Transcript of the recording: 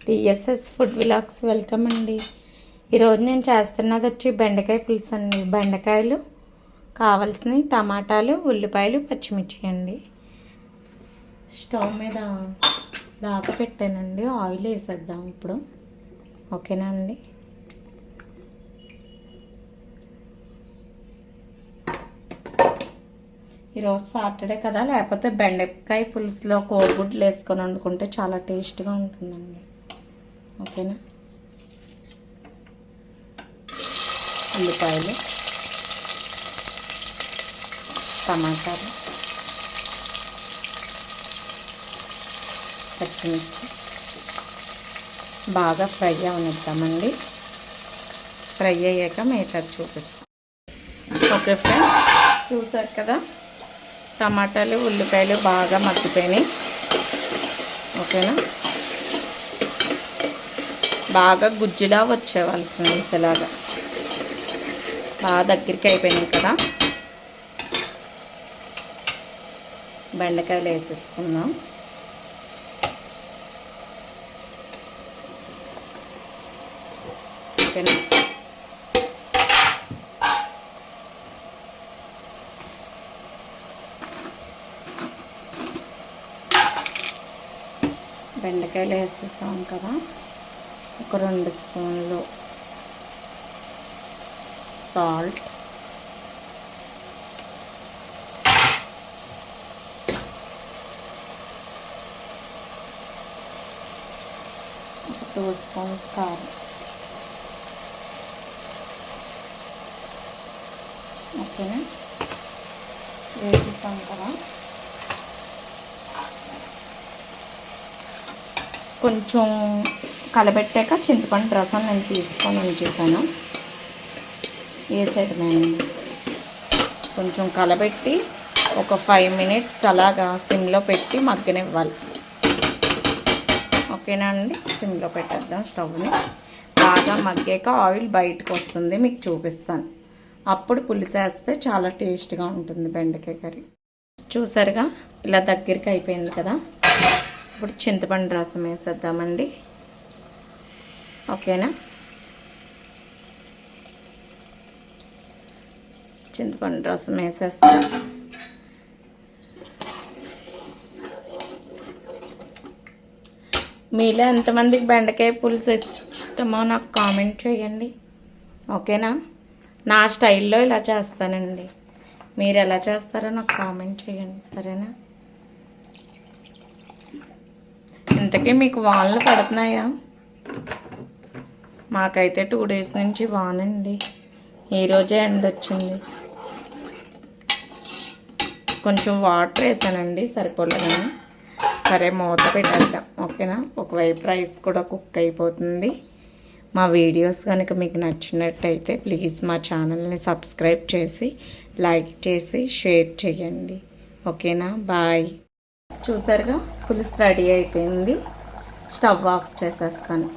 TSS food vlogs welcome అండి. ఈరోజు నేను చేస్తున్నది వచ్చి బెండకాయ పులుసు అండి. బెండకాయలు కావాల్సినవి టమాటాలు, ఉల్లిపాయలు, పచ్చిమిర్చి అండి. స్టవ్ మీద దాకా పెట్టానండి. ఆయిల్ వేసేద్దాం ఇప్పుడు. ఓకేనా అండి. ఈరోజు సాటర్డే కదా, లేకపోతే బెండకాయ పులుసులో కోడిగుడ్లు వేసుకొని వండుకుంటే చాలా టేస్ట్గా ఉంటుందండి. ఓకేనా. ఉల్లిపాయలు, టమాటాలు, పచ్చిమిర్చి బాగా ఫ్రై అవనిద్దామండి. ఫ్రై అయ్యాక మిగతా చూపిస్తాం. ఓకే ఫ్రెండ్స్, చూసారు కదా టమాటాలు, ఉల్లిపాయలు బాగా మగ్గిపోయినాయి. ఓకేనా. బాగా గుజ్జులా వచ్చేవాళ్ళు ఫ్రెండ్స్. ఇలాగా బాగా దగ్గరికి అయిపోయినాయి కదా. బెండకాయలు వేసేసుకుందాం. ఓకేనా. బెండకాయలు వేసేసాం కదా. ఒక 2 స్పూన్లు సాల్ట్, ఒక 2 స్పూన్స్ కారం. ఓకేనా. వేసేసాం కదా. కొంచెం కలబెట్టాక చింతపండు రసం నేను తీసుకొని ఉంచేసాను. వేసేయడమేనండి. కొంచెం కలబెట్టి ఒక 5 మినిట్స్ అలాగా సిమ్లో పెట్టి మగ్గనివ్వాలి. ఓకేనా అండి. సిమ్లో పెట్టేద్దాం స్టవ్ని. బాగా మగ్గాక ఆయిల్ బయటకు వస్తుంది, మీకు చూపిస్తాను. అప్పుడు పులుసు వేస్తే చాలా టేస్ట్గా ఉంటుంది బెండకాయ కర్రీ. చూసారుగా ఇలా దగ్గరికి అయిపోయింది కదా. ఇప్పుడు చింతపండు రసం వేసేద్దామండి. ఓకేనా. చింతపండు రసం వేసేస్తాం. మీలో ఎంతమందికి బెండకాయ పులుసు ఇష్టమో నాకు కామెంట్ చేయండి. ఓకేనా. నా స్టైల్లో ఇలా చేస్తానండి. మీరు ఎలా చేస్తారో నాకు కామెంట్ చేయండి. సరేనా. ఇంతకీ మీకు వానలు పడుతున్నాయా? మాకైతే 2 డేస్ నుంచి వానండి. ఈరోజే ఎండ వచ్చింది. కొంచెం వాటర్ వేసానండి, సరిపోలేదని. సరే, మూత పెట్టేద్దాం. ఓకేనా. ఒకవైపు రైస్ కూడా కుక్ అయిపోతుంది. మా వీడియోస్ కనుక మీకు నచ్చినట్టయితే ప్లీజ్ మా ఛానల్ని సబ్స్క్రైబ్ చేసి, లైక్ చేసి, షేర్ చేయండి. ఓకేనా. బాయ్. చూసారుగా పులుసు రెడీ అయిపోయింది. స్టవ్ ఆఫ్ చేసేస్తాను.